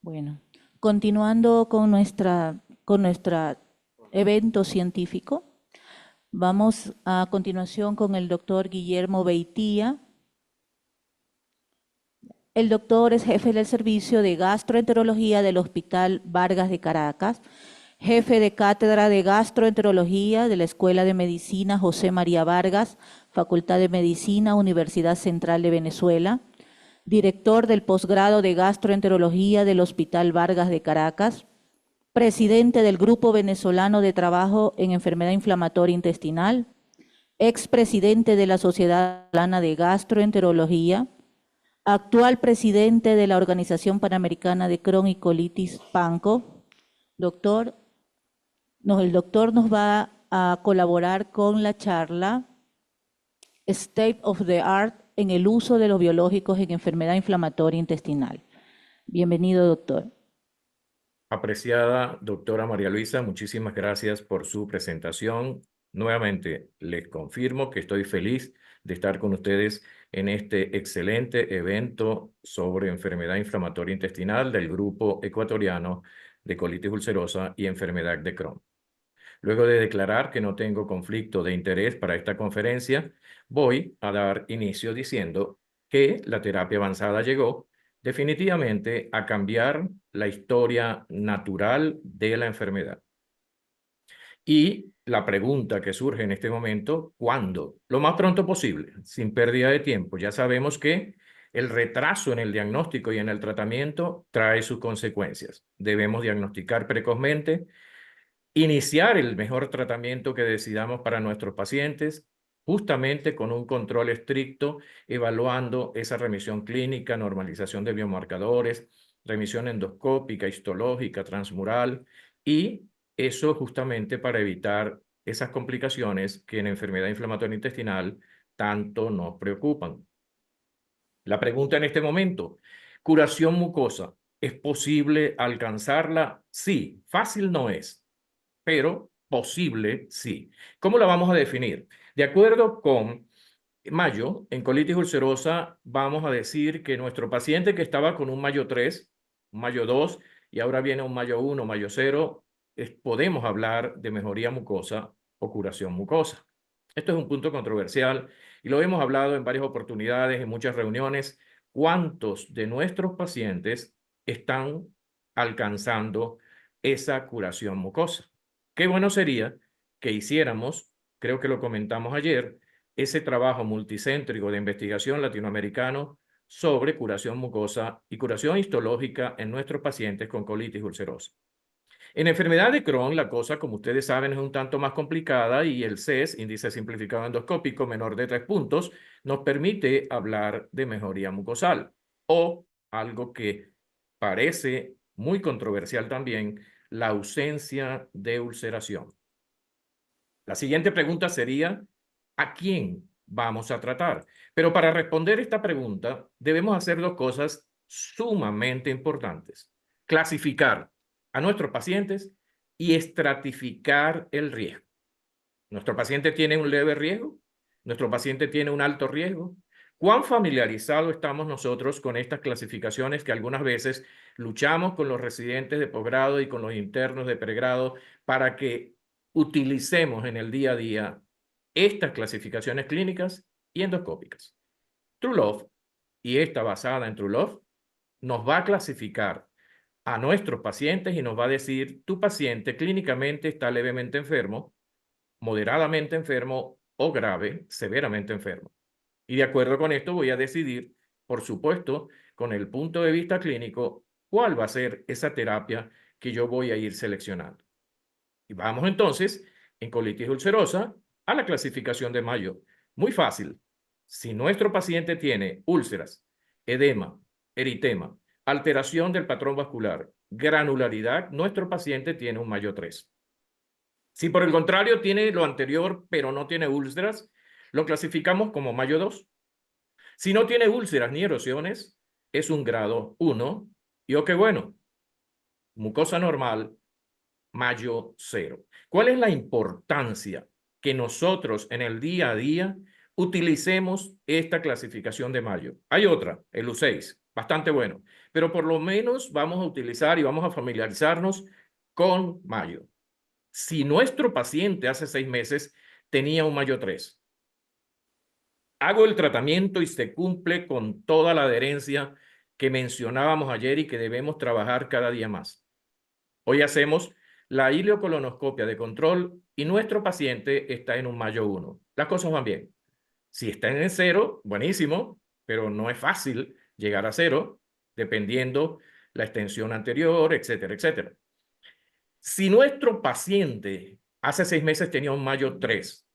Bueno, continuando con nuestro evento científico, vamos a continuación con el doctor Guillermo Beitía. El doctor es jefe del servicio de gastroenterología del Hospital Vargas de Caracas, jefe de cátedra de gastroenterología de la Escuela de Medicina José María Vargas, Facultad de Medicina, Universidad Central de Venezuela, director del posgrado de gastroenterología del Hospital Vargas de Caracas, presidente del Grupo Venezolano de Trabajo en Enfermedad Inflamatoria Intestinal, expresidente de la Sociedad Venezolana de Gastroenterología, actual presidente de la Organización Panamericana de Crohn y Colitis PANCO. Doctor, el doctor nos va a colaborar con la charla State of the Art en el uso de los biológicos en enfermedad inflamatoria intestinal. Bienvenido, doctor. Apreciada doctora María Luisa, muchísimas gracias por su presentación. Nuevamente, les confirmo que estoy feliz de estar con ustedes en este excelente evento sobre enfermedad inflamatoria intestinal del Grupo Ecuatoriano de Colitis Ulcerosa y Enfermedad de Crohn. Luego de declarar que no tengo conflicto de interés para esta conferencia, voy a dar inicio diciendo que la terapia avanzada llegó definitivamente a cambiar la historia natural de la enfermedad. Y la pregunta que surge en este momento, ¿cuándo? Lo más pronto posible, sin pérdida de tiempo. Ya sabemos que el retraso en el diagnóstico y en el tratamiento trae sus consecuencias. Debemos diagnosticar precozmente, iniciar el mejor tratamiento que decidamos para nuestros pacientes, justamente con un control estricto, evaluando esa remisión clínica, normalización de biomarcadores, remisión endoscópica, histológica, transmural, y eso justamente para evitar esas complicaciones que en enfermedad inflamatoria intestinal tanto nos preocupan. La pregunta en este momento, curación mucosa, ¿es posible alcanzarla? Sí, fácil no es, pero posible sí. ¿Cómo la vamos a definir? De acuerdo con Mayo, en colitis ulcerosa, vamos a decir que nuestro paciente que estaba con un Mayo 3, un Mayo 2 y ahora viene un Mayo 1, Mayo 0, podemos hablar de mejoría mucosa o curación mucosa. Esto es un punto controversial y lo hemos hablado en varias oportunidades, en muchas reuniones. ¿Cuántos de nuestros pacientes están alcanzando esa curación mucosa? Qué bueno sería que hiciéramos, creo que lo comentamos ayer, ese trabajo multicéntrico de investigación latinoamericano sobre curación mucosa y curación histológica en nuestros pacientes con colitis ulcerosa. En enfermedad de Crohn, la cosa, como ustedes saben, es un tanto más complicada y el CES, índice simplificado endoscópico, menor de 3 puntos, nos permite hablar de mejoría mucosal o algo que parece muy controversial también, la ausencia de ulceración. La siguiente pregunta sería, ¿a quién vamos a tratar? Pero para responder esta pregunta, debemos hacer dos cosas sumamente importantes. Clasificar a nuestros pacientes y estratificar el riesgo. ¿Nuestro paciente tiene un leve riesgo? ¿Nuestro paciente tiene un alto riesgo? ¿Cuán familiarizado estamos nosotros con estas clasificaciones que algunas veces luchamos con los residentes de posgrado y con los internos de pregrado para que utilicemos en el día a día estas clasificaciones clínicas y endoscópicas? TrueLove, y esta basada en TrueLove, nos va a clasificar a nuestros pacientes y nos va a decir, tu paciente clínicamente está levemente enfermo, moderadamente enfermo o grave, severamente enfermo. Y de acuerdo con esto voy a decidir, por supuesto, con el punto de vista clínico, cuál va a ser esa terapia que yo voy a ir seleccionando. Y vamos entonces, en colitis ulcerosa, a la clasificación de Mayo. Muy fácil. Si nuestro paciente tiene úlceras, edema, eritema, alteración del patrón vascular, granularidad, nuestro paciente tiene un Mayo 3. Si por el contrario tiene lo anterior, pero no tiene úlceras, lo clasificamos como Mayo 2. Si no tiene úlceras ni erosiones, es un grado 1. Y qué bueno, mucosa normal, Mayo 0. ¿Cuál es la importancia que nosotros en el día a día utilicemos esta clasificación de Mayo? Hay otra, el U6, bastante bueno. Pero por lo menos vamos a utilizar y vamos a familiarizarnos con mayo. Si nuestro paciente hace 6 meses tenía un mayo 3, hago el tratamiento y se cumple con toda la adherencia que mencionábamos ayer y que debemos trabajar cada día más. Hoy hacemos la ileocolonoscopia de control y nuestro paciente está en un mayo 1. Las cosas van bien. Si está en el 0, buenísimo, pero no es fácil llegar a 0, dependiendo la extensión anterior, etcétera, etcétera. Si nuestro paciente hace 6 meses tenía un mayo 3,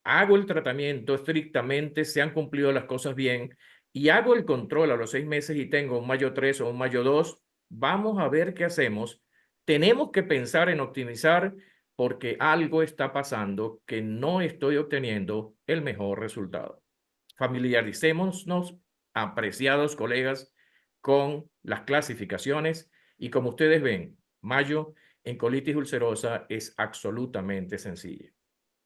hago el tratamiento estrictamente, se han cumplido las cosas bien, y hago el control a los 6 meses y tengo un mayo 3 o un mayo 2, vamos a ver qué hacemos. Tenemos que pensar en optimizar porque algo está pasando que no estoy obteniendo el mejor resultado. Familiaricémonos, apreciados colegas, con las clasificaciones y como ustedes ven, mayo en colitis ulcerosa es absolutamente sencilla.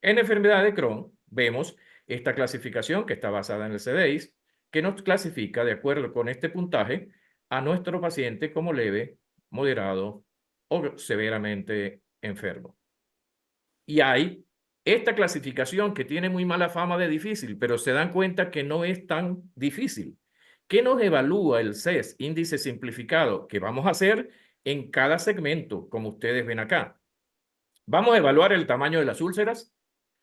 En enfermedad de Crohn vemos esta clasificación que está basada en el CDIS, que nos clasifica de acuerdo con este puntaje a nuestro paciente como leve, moderado o severamente enfermo. Y hay esta clasificación que tiene muy mala fama de difícil, pero se dan cuenta que no es tan difícil. ¿Qué nos evalúa el CES, índice simplificado, que vamos a hacer en cada segmento, como ustedes ven acá? Vamos a evaluar el tamaño de las úlceras,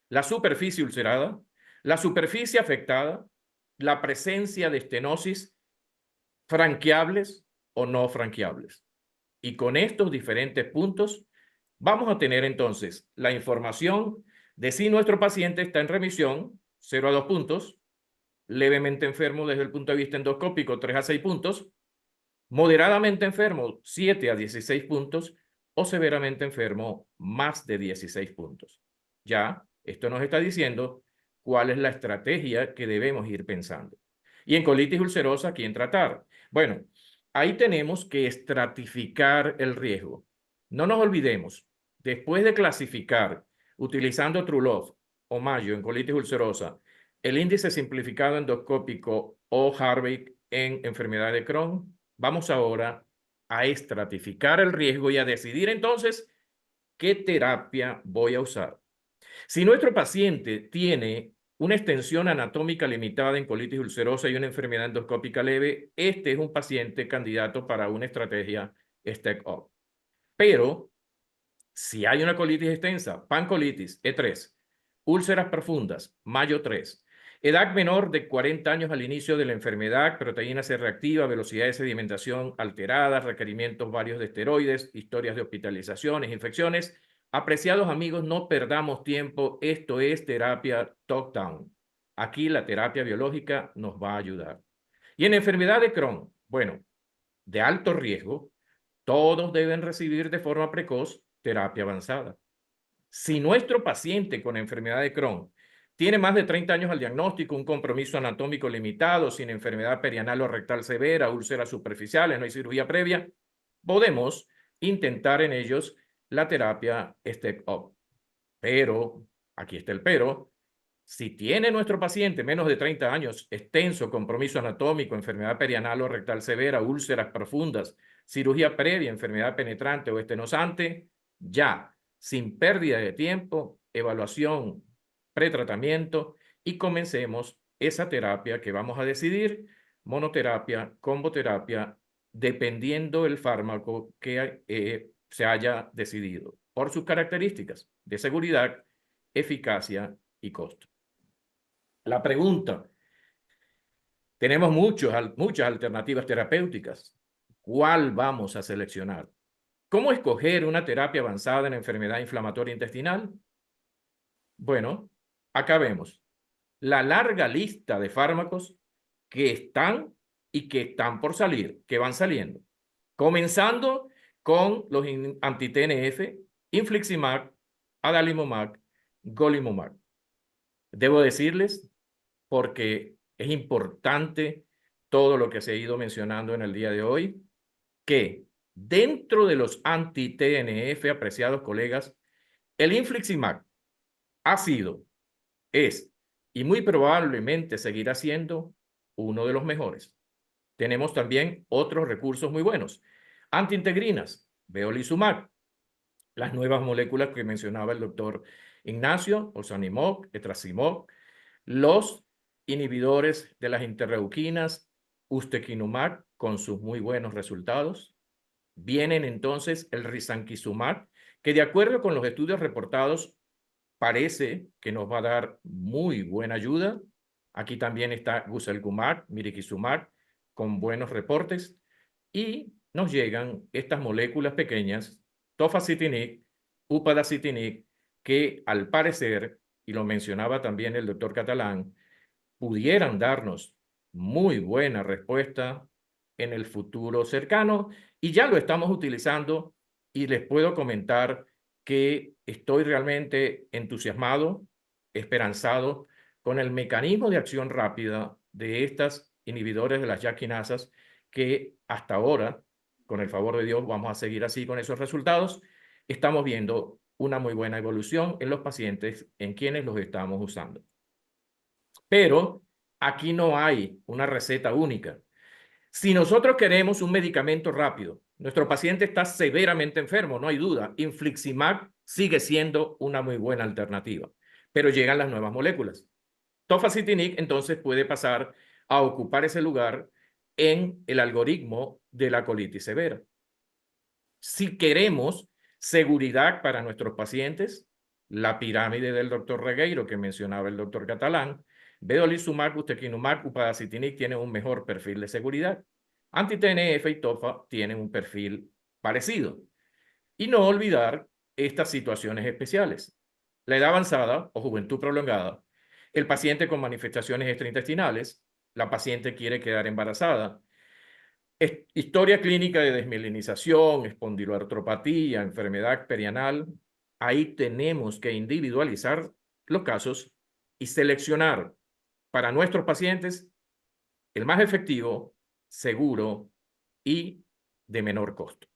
la superficie ulcerada, la superficie afectada, la presencia de estenosis, franqueables o no franqueables. Y con estos diferentes puntos vamos a tener entonces la información de si nuestro paciente está en remisión, 0 a 2 puntos, levemente enfermo desde el punto de vista endoscópico, 3 a 6 puntos, moderadamente enfermo, 7 a 16 puntos, o severamente enfermo, más de 16 puntos. Ya, esto nos está diciendo cuál es la estrategia que debemos ir pensando. Y en colitis ulcerosa, ¿quién tratar? Bueno, ahí tenemos que estratificar el riesgo. No nos olvidemos, después de clasificar utilizando Trulov o Mayo en colitis ulcerosa, el índice simplificado endoscópico o Harvey en enfermedad de Crohn, vamos ahora a estratificar el riesgo y a decidir entonces qué terapia voy a usar. Si nuestro paciente tiene una extensión anatómica limitada en colitis ulcerosa y una enfermedad endoscópica leve, este es un paciente candidato para una estrategia Step Up. Pero si hay una colitis extensa, pancolitis, E3, úlceras profundas, Mayo 3, edad menor de 40 años al inicio de la enfermedad, proteína C reactiva, velocidad de sedimentación alterada, requerimientos varios de esteroides, historias de hospitalizaciones, infecciones. Apreciados amigos, no perdamos tiempo. Esto es terapia top-down. Aquí la terapia biológica nos va a ayudar. Y en enfermedad de Crohn, bueno, de alto riesgo, todos deben recibir de forma precoz terapia avanzada. Si nuestro paciente con enfermedad de Crohn tiene más de 30 años al diagnóstico, un compromiso anatómico limitado, sin enfermedad perianal o rectal severa, úlceras superficiales, no hay cirugía previa, podemos intentar en ellos la terapia Step Up. Pero, aquí está el pero, si tiene nuestro paciente menos de 30 años, extenso compromiso anatómico, enfermedad perianal o rectal severa, úlceras profundas, cirugía previa, enfermedad penetrante o estenosante, ya, sin pérdida de tiempo, evaluación, pretratamiento y comencemos esa terapia que vamos a decidir, monoterapia, comboterapia, dependiendo del fármaco que se haya decidido por sus características de seguridad, eficacia y costo. La pregunta, tenemos muchas alternativas terapéuticas. ¿Cuál vamos a seleccionar? ¿Cómo escoger una terapia avanzada en enfermedad inflamatoria intestinal? Bueno, acá vemos la larga lista de fármacos que están y que están por salir, que van saliendo. Comenzando con los anti-TNF, infliximab, adalimumab, golimumab. Debo decirles, porque es importante todo lo que se ha ido mencionando en el día de hoy, que dentro de los anti-TNF, apreciados colegas, el infliximab ha sido, es y muy probablemente seguirá siendo uno de los mejores. Tenemos también otros recursos muy buenos. Antiintegrinas, veolicumab, las nuevas moléculas que mencionaba el doctor Ignacio, ozanimod, etrasimod, los inhibidores de las interleuquinas, ustekinumab, con sus muy buenos resultados. Vienen entonces el risankizumab, que de acuerdo con los estudios reportados, parece que nos va a dar muy buena ayuda. Aquí también está guselkumab, mirikizumab, con buenos reportes. Y nos llegan estas moléculas pequeñas, tofacitinib, upadacitinib, que al parecer, y lo mencionaba también el doctor Catalán, pudieran darnos muy buena respuesta en el futuro cercano, y ya lo estamos utilizando, y les puedo comentar que estoy realmente entusiasmado, esperanzado con el mecanismo de acción rápida de estas inhibidores de las JAK quinasas, que hasta ahora, con el favor de Dios, vamos a seguir así con esos resultados. Estamos viendo una muy buena evolución en los pacientes en quienes los estamos usando. Pero aquí no hay una receta única. Si nosotros queremos un medicamento rápido, nuestro paciente está severamente enfermo, no hay duda, infliximab sigue siendo una muy buena alternativa, pero llegan las nuevas moléculas. Tofacitinib entonces puede pasar a ocupar ese lugar en el algoritmo de la colitis severa. Si queremos seguridad para nuestros pacientes, la pirámide del doctor Regueiro que mencionaba el doctor Catalán, vedolizumab, ustekinumab, upadacitinib tienen un mejor perfil de seguridad. Anti-TNF y TOFA tienen un perfil parecido. Y no olvidar estas situaciones especiales. La edad avanzada o juventud prolongada, el paciente con manifestaciones extraintestinales, la paciente quiere quedar embarazada, historia clínica de desmielinización, espondiloartropatía, enfermedad perianal. Ahí tenemos que individualizar los casos y seleccionar para nuestros pacientes el más efectivo, seguro y de menor costo.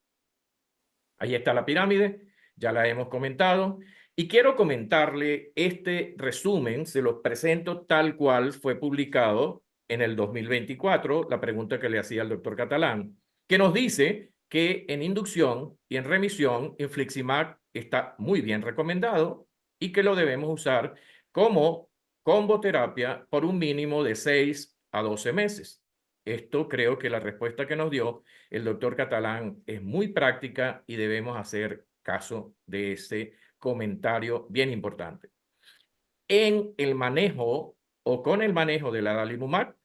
Ahí está la pirámide, ya la hemos comentado. Y quiero comentarle este resumen, se los presento tal cual fue publicado en el 2024, la pregunta que le hacía al doctor Catalán, que nos dice que en inducción y en remisión, infliximab está muy bien recomendado y que lo debemos usar como comboterapia por un mínimo de 6 a 12 meses. Esto creo que la respuesta que nos dio el doctor Catalán es muy práctica y debemos hacer caso de ese comentario bien importante. En el manejo o con el manejo del adalimumab,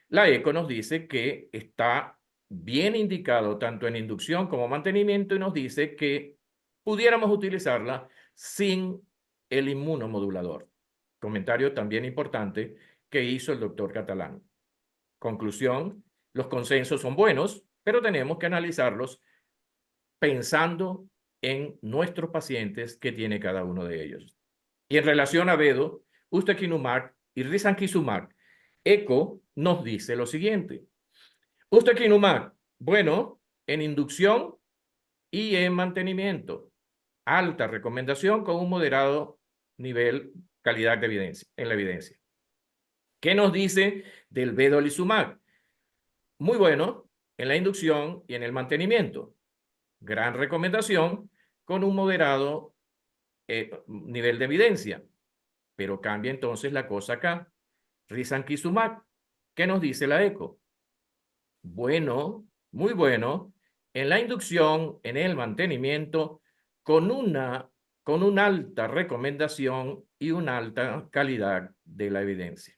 la ECO nos dice que está bien indicado tanto en inducción como mantenimiento y nos dice que pudiéramos utilizarla sin el inmunomodulador. Comentario también importante que hizo el doctor Catalán. Conclusión, los consensos son buenos, pero tenemos que analizarlos pensando en nuestros pacientes que tiene cada uno de ellos. Y en relación a Vedo, ustekinumab y risankizumab, ECO nos dice lo siguiente. Ustekinumab, bueno, en inducción y en mantenimiento. Alta recomendación con un moderado nivel calidad de evidencia, en la evidencia. ¿Qué nos dice del vedolizumab? Muy bueno en la inducción y en el mantenimiento. Gran recomendación con un moderado nivel de evidencia. Pero cambia entonces la cosa acá. Risankizumab, ¿qué nos dice la ECO? Bueno, muy bueno en la inducción, en el mantenimiento, con una alta recomendación y una alta calidad de la evidencia.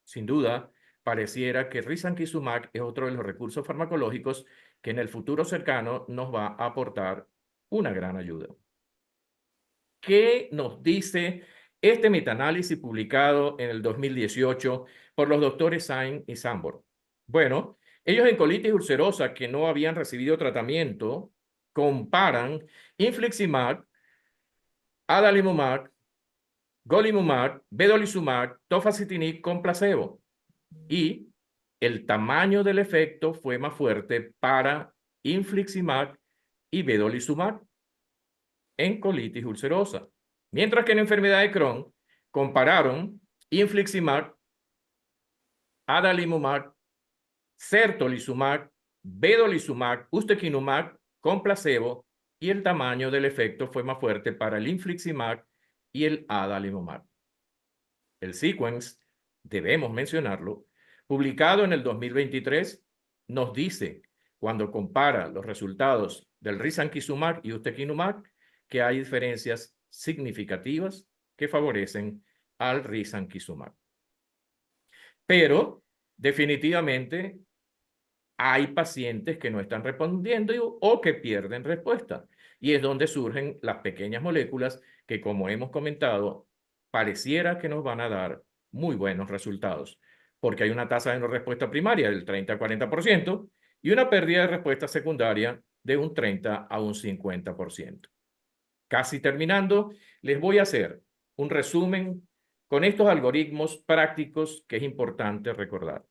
Sin duda, pareciera que risankizumab es otro de los recursos farmacológicos que en el futuro cercano nos va a aportar una gran ayuda. ¿Qué nos dice este metaanálisis publicado en el 2018 por los doctores Sain y Sambor? Bueno, ellos en colitis ulcerosa que no habían recibido tratamiento comparan infliximab, adalimumab, golimumab, vedolizumab, tofacitinib con placebo. Y el tamaño del efecto fue más fuerte para infliximab y vedolizumab en colitis ulcerosa. Mientras que en enfermedad de Crohn compararon infliximab, adalimumab certolizumab, vedolizumab, ustekinumab con placebo, y el tamaño del efecto fue más fuerte para el infliximab y el adalimumab. El sequence, debemos mencionarlo, publicado en el 2023, nos dice, cuando compara los resultados del risankizumab y ustekinumab, que hay diferencias significativas que favorecen al risankizumab. Pero, definitivamente, hay pacientes que no están respondiendo o que pierden respuesta. Y es donde surgen las pequeñas moléculas que, como hemos comentado, pareciera que nos van a dar muy buenos resultados, porque hay una tasa de no respuesta primaria del 30 a 40% y una pérdida de respuesta secundaria de un 30 a un 50%. Casi terminando, les voy a hacer un resumen con estos algoritmos prácticos que es importante recordar.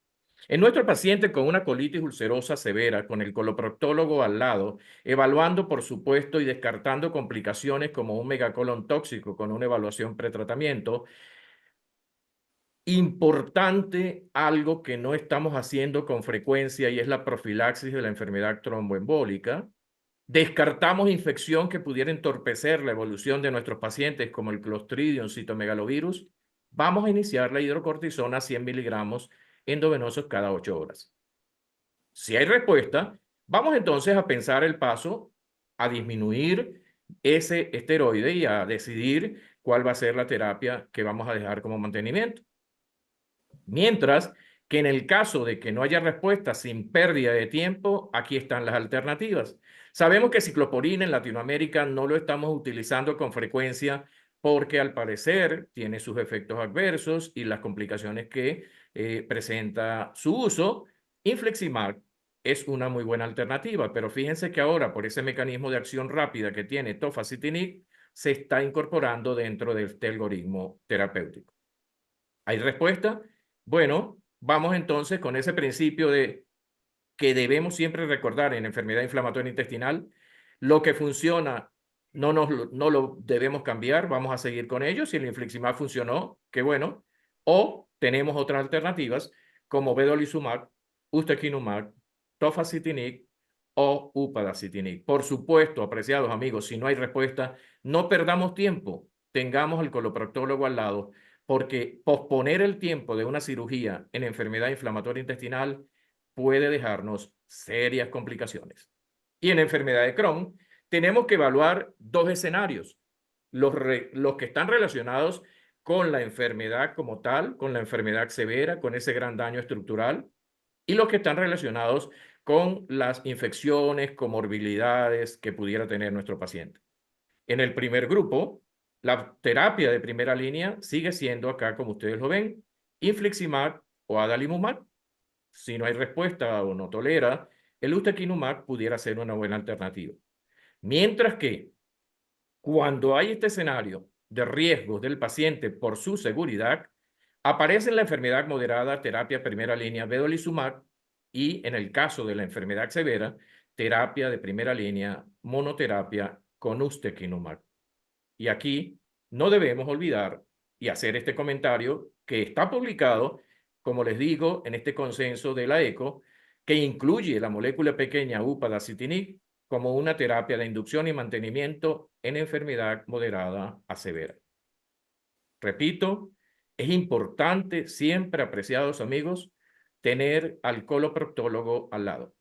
En nuestro paciente con una colitis ulcerosa severa, con el coloproctólogo al lado, evaluando, por supuesto, y descartando complicaciones como un megacolon tóxico con una evaluación pretratamiento, importante algo que no estamos haciendo con frecuencia y es la profilaxis de la enfermedad tromboembólica. Descartamos infección que pudiera entorpecer la evolución de nuestros pacientes como el Clostridium citomegalovirus. Vamos a iniciar la hidrocortisona 100 miligramos endovenosos cada 8 horas. Si hay respuesta, vamos entonces a pensar el paso a disminuir ese esteroide y a decidir cuál va a ser la terapia que vamos a dejar como mantenimiento. Mientras que en el caso de que no haya respuesta sin pérdida de tiempo, aquí están las alternativas. Sabemos que ciclosporina en Latinoamérica no lo estamos utilizando con frecuencia porque al parecer tiene sus efectos adversos y las complicaciones que presenta su uso. Infliximab es una muy buena alternativa, pero fíjense que ahora por ese mecanismo de acción rápida que tiene tofacitinib se está incorporando dentro de este algoritmo terapéutico. ¿Hay respuesta? Bueno, vamos entonces con ese principio de que debemos siempre recordar en enfermedad inflamatoria intestinal, lo que funciona no lo debemos cambiar, vamos a seguir con ello. Si el infliximab funcionó, qué bueno. O tenemos otras alternativas como vedolizumab, ustekinumab, tofacitinib o upadacitinib. Por supuesto, apreciados amigos, si no hay respuesta, no perdamos tiempo, tengamos al coloproctólogo al lado, porque posponer el tiempo de una cirugía en enfermedad inflamatoria intestinal puede dejarnos serias complicaciones. Y en enfermedad de Crohn tenemos que evaluar dos escenarios, los que están relacionados con la enfermedad como tal, con la enfermedad severa, con ese gran daño estructural, y los que están relacionados con las infecciones, comorbilidades que pudiera tener nuestro paciente. En el primer grupo, la terapia de primera línea sigue siendo acá, como ustedes lo ven, infliximab o adalimumab. Si no hay respuesta o no tolera, el ustekinumab pudiera ser una buena alternativa. Mientras que cuando hay este escenario de riesgos del paciente por su seguridad, aparece en la enfermedad moderada terapia primera línea vedolizumab y en el caso de la enfermedad severa, terapia de primera línea monoterapia con ustekinumab. Y aquí no debemos olvidar y hacer este comentario que está publicado, como les digo, en este consenso de la ECO, que incluye la molécula pequeña upadacitinib como una terapia de inducción y mantenimiento en enfermedad moderada a severa. Repito, es importante siempre, apreciados amigos, tener al coloproctólogo al lado.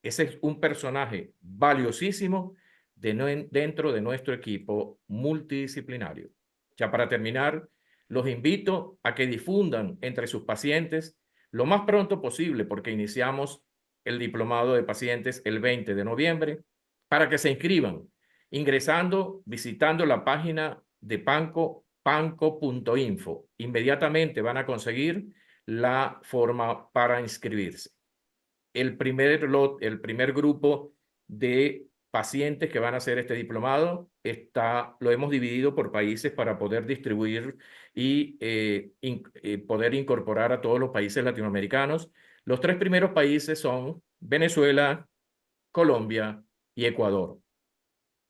Ese es un personaje valiosísimo dentro de nuestro equipo multidisciplinario. Ya para terminar, los invito a que difundan entre sus pacientes lo más pronto posible, porque iniciamos el diplomado de pacientes el 20 de noviembre, para que se inscriban, ingresando, visitando la página de Panco, panco.info. Inmediatamente van a conseguir la forma para inscribirse. El primer grupo de pacientes que van a hacer este diplomado lo hemos dividido por países para poder distribuir y poder incorporar a todos los países latinoamericanos. Los 3 primeros países son Venezuela, Colombia y Ecuador.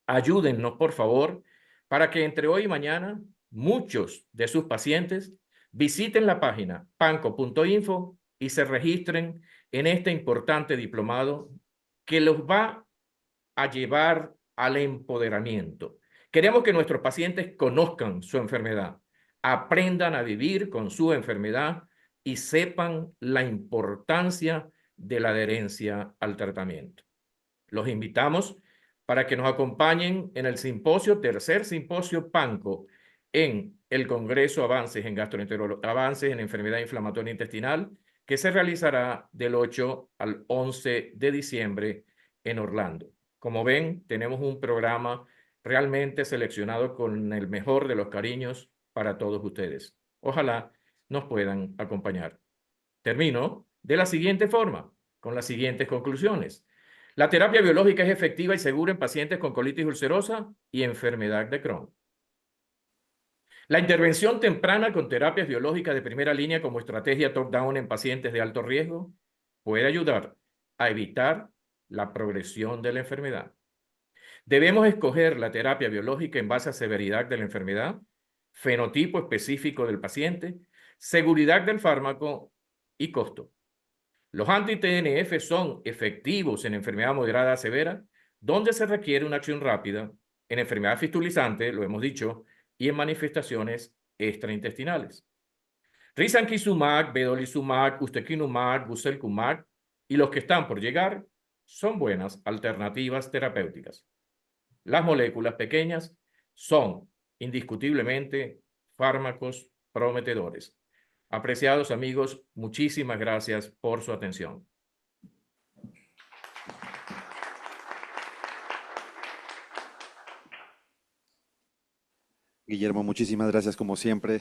Ayúdennos, por favor, para que entre hoy y mañana muchos de sus pacientes visiten la página panco.info y se registren en este importante diplomado que los va a llevar al empoderamiento. Queremos que nuestros pacientes conozcan su enfermedad, aprendan a vivir con su enfermedad y sepan la importancia de la adherencia al tratamiento. Los invitamos para que nos acompañen en el simposio, tercer simposio PANCO, en el Congreso Avances en Gastroenterología, Avances en Enfermedad Inflamatoria Intestinal, que se realizará del 8 al 11 de diciembre en Orlando. Como ven, tenemos un programa realmente seleccionado con el mejor de los cariños para todos ustedes. Ojalá nos puedan acompañar. Termino de la siguiente forma, con las siguientes conclusiones. La terapia biológica es efectiva y segura en pacientes con colitis ulcerosa y enfermedad de Crohn. La intervención temprana con terapias biológicas de primera línea como estrategia top-down en pacientes de alto riesgo puede ayudar a evitar la progresión de la enfermedad. Debemos escoger la terapia biológica en base a severidad de la enfermedad, fenotipo específico del paciente, seguridad del fármaco y costo. Los anti-TNF son efectivos en enfermedad moderada a severa, donde se requiere una acción rápida, en enfermedad fistulizante, lo hemos dicho, y en manifestaciones extraintestinales. Risankizumab, vedolizumab, ustekinumab, guselkumab y los que están por llegar son buenas alternativas terapéuticas. Las moléculas pequeñas son indiscutiblemente fármacos prometedores. Apreciados amigos, muchísimas gracias por su atención. Guillermo, muchísimas gracias como siempre.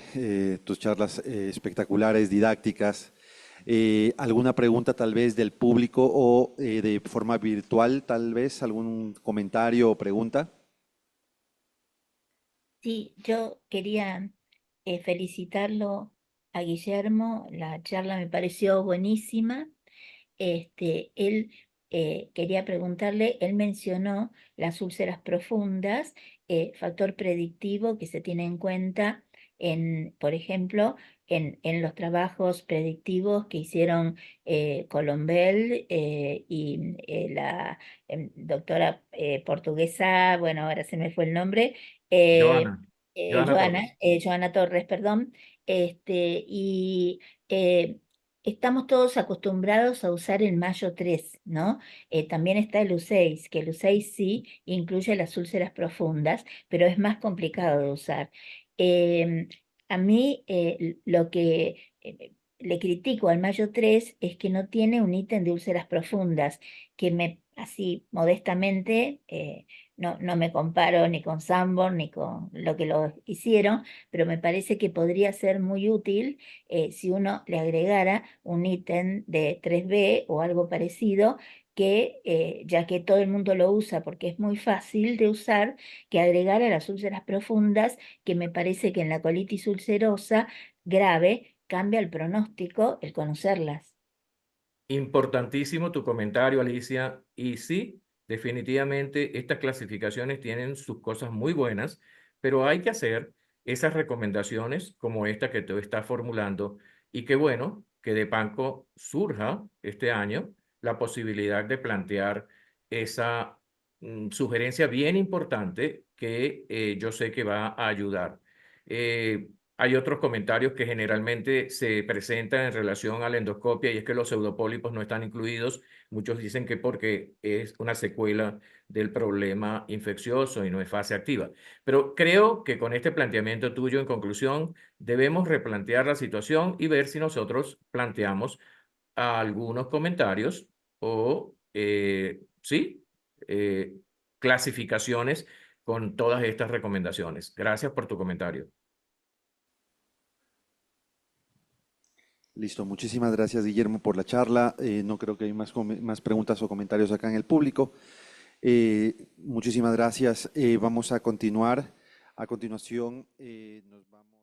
Tus charlas espectaculares, didácticas. ¿Alguna pregunta tal vez del público o de forma virtual, tal vez? ¿Algún comentario o pregunta? Sí, yo quería felicitarlo a Guillermo, la charla me pareció buenísima. Él quería preguntarle, él mencionó las úlceras profundas, factor predictivo que se tiene en cuenta por ejemplo, en los trabajos predictivos que hicieron Colombel y la doctora portuguesa, bueno, ahora se me fue el nombre, eh, Joana Torres. Joana Torres, perdón, y estamos todos acostumbrados a usar el Mayo 3, ¿no? También está el U6, que el U6 sí incluye las úlceras profundas, pero es más complicado de usar. Em, a mí lo que le critico al Mayo 3 es que no tiene un ítem de úlceras profundas, que así modestamente, no me comparo ni con Sanborn ni con lo que lo hicieron, pero me parece que podría ser muy útil si uno le agregara un ítem de 3B o algo parecido, que ya que todo el mundo lo usa porque es muy fácil de usar, que agregara las úlceras profundas, que me parece que en la colitis ulcerosa grave cambia el pronóstico el conocerlas. Importantísimo tu comentario, Alicia. Y sí, definitivamente estas clasificaciones tienen sus cosas muy buenas, pero hay que hacer esas recomendaciones como esta que tú estás formulando. Y qué bueno que de Panco surja este año la posibilidad de plantear esa sugerencia bien importante que yo sé que va a ayudar. Hay otros comentarios que generalmente se presentan en relación a la endoscopia y es que los pseudopólipos no están incluidos. Muchos dicen que porque es una secuela del problema infeccioso y no es fase activa. Pero creo que con este planteamiento tuyo, en conclusión, debemos replantear la situación y ver si nosotros planteamos algunos comentarios o, sí, clasificaciones con todas estas recomendaciones. Gracias por tu comentario. Listo, muchísimas gracias Guillermo por la charla. No creo que hay más preguntas o comentarios acá en el público. Muchísimas gracias. Vamos a continuar. A continuación, nos vamos.